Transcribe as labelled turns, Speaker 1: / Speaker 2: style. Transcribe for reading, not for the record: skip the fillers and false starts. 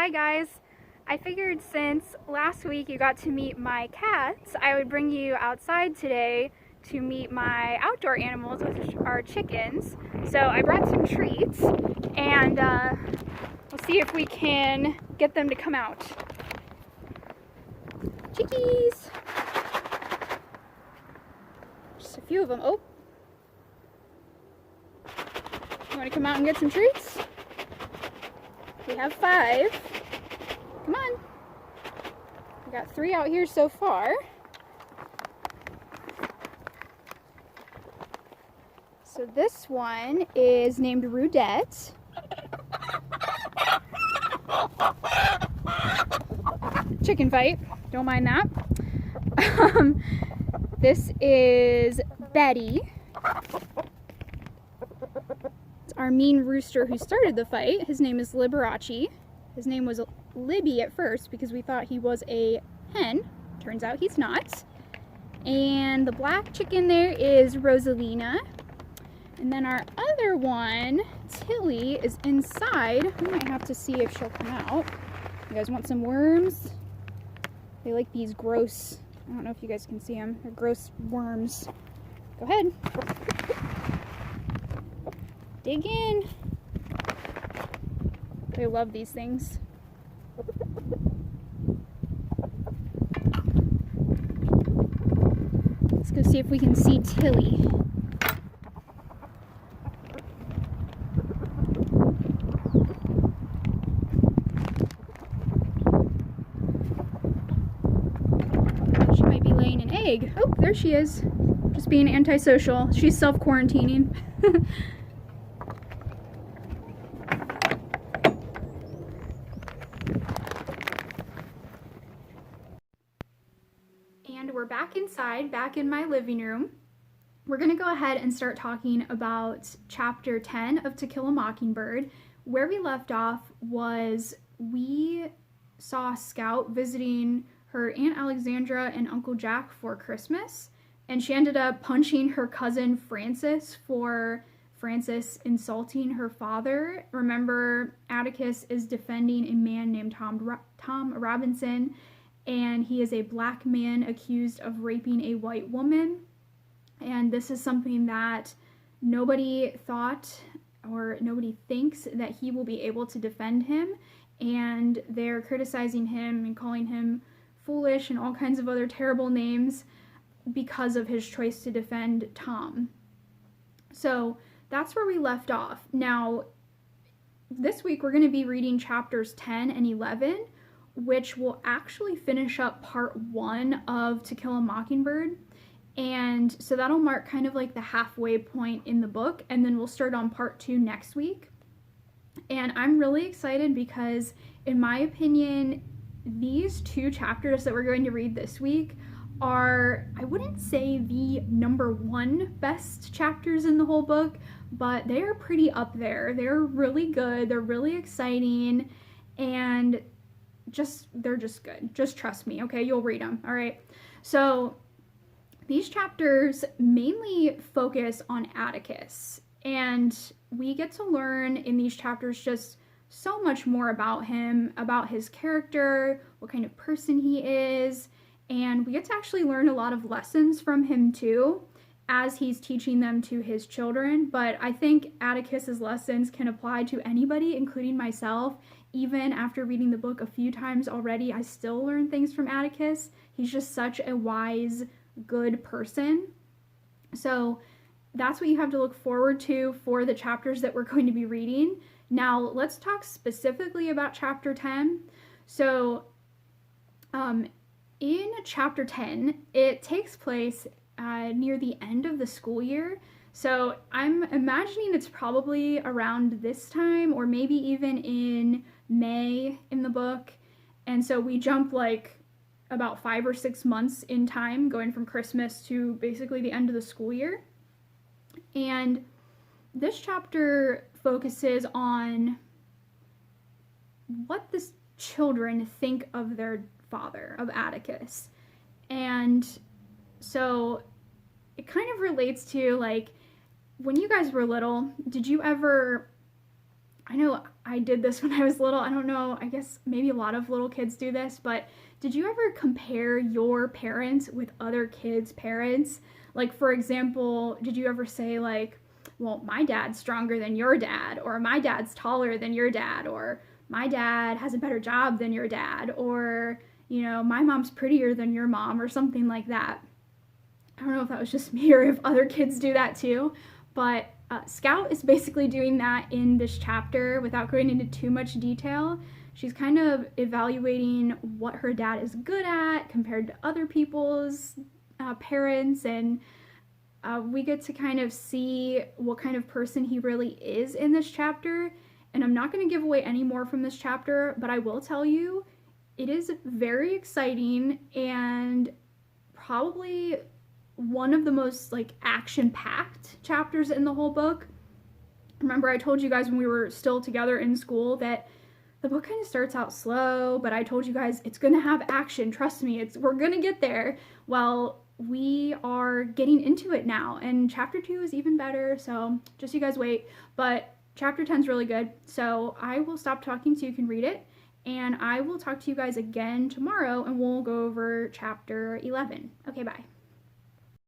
Speaker 1: Hi guys! I figured since last week you got to meet my cats, I would bring you outside today to meet my outdoor animals, which are chickens. So I brought some treats and we'll see if we can get them to come out. Chickies! Just a few of them. Oh! You want to come out and get some treats? We have 5. Come on. We got 3 out here so far. So this one is named Rudette. Chicken fight. Don't mind that. This is Betty. Our mean rooster who started the fight. His name is Liberace. His name was Libby at first because we thought he was a hen. Turns out he's not. And the black chicken there is Rosalina. And then our other one, Tilly, is inside. We might have to see if she'll come out. You guys want some worms? They like these gross, I don't know if you guys can see them. They're gross worms. Go ahead. Dig in. They love these things. Let's go see if we can see Tilly. She might be laying an egg. Oh, there she is. Just being antisocial. She's self-quarantining. And we're back inside, back in my living room. We're going to go ahead and start talking about chapter 10 of To Kill a Mockingbird. Where we left off was we saw Scout visiting her Aunt Alexandra and Uncle Jack for Christmas, and she ended up punching her cousin Frances for Frances insulting her father. Remember, Atticus is defending a man named Tom Robinson, and he is a black man accused of raping a white woman. And this is something that nobody thought or nobody thinks that he will be able to defend him. And they're criticizing him and calling him foolish and all kinds of other terrible names because of his choice to defend Tom. So that's where we left off. Now, this week we're going to be reading chapters 10 and 11, which will actually finish up part 1 of To Kill a Mockingbird. And so that'll mark kind of like the halfway point in the book, and then we'll start on part 2 next week. And I'm really excited because, in my opinion, these 2 chapters that we're going to read this week are, I wouldn't say the #1 best chapters in the whole book, but they are pretty up there. They're really good, they're really exciting, and they're just good. Just trust me, okay? You'll read them, all right? So these chapters mainly focus on Atticus, and we get to learn in these chapters just so much more about him, about his character, what kind of person he is, and we get to actually learn a lot of lessons from him too, as he's teaching them to his children. But I think Atticus's lessons can apply to anybody, including myself. Even after reading the book a few times already, I still learn things from Atticus. He's just such a wise, good person. So that's what you have to look forward to for the chapters that we're going to be reading. Now, let's talk specifically about chapter 10. So, in chapter 10, it takes place near the end of the school year. So I'm imagining it's probably around this time, or maybe even in May in the book. And so we jump like about 5 or 6 months in time, going from Christmas to basically the end of the school year. And this chapter focuses on what the children think of their father, of Atticus. And so it kind of relates to, like, when you guys were little, did you ever I know I did this when I was little. I don't know, I guess maybe a lot of little kids do this, but did you ever compare your parents with other kids' parents? Like, for example, did you ever say, like, well, my dad's stronger than your dad, or my dad's taller than your dad, or my dad has a better job than your dad, or, my mom's prettier than your mom, or something like that? I don't know if that was just me or if other kids do that too, but Scout is basically doing that in this chapter without going into too much detail. She's kind of evaluating what her dad is good at compared to other people's parents, and we get to kind of see what kind of person he really is in this chapter. And I'm not going to give away any more from this chapter, but I will tell you it is very exciting and probably one of the most like action-packed chapters in the whole book. Remember, I told you guys when we were still together in school that the book kind of starts out slow, but I told you guys it's gonna have action. Trust me, we're gonna get there. Well, we are getting into it now, and chapter 2 is even better, so just you guys wait. But chapter 10 is really good, so I will stop talking so you can read it, and I will talk to you guys again tomorrow, and we'll go over chapter 11. Okay, bye.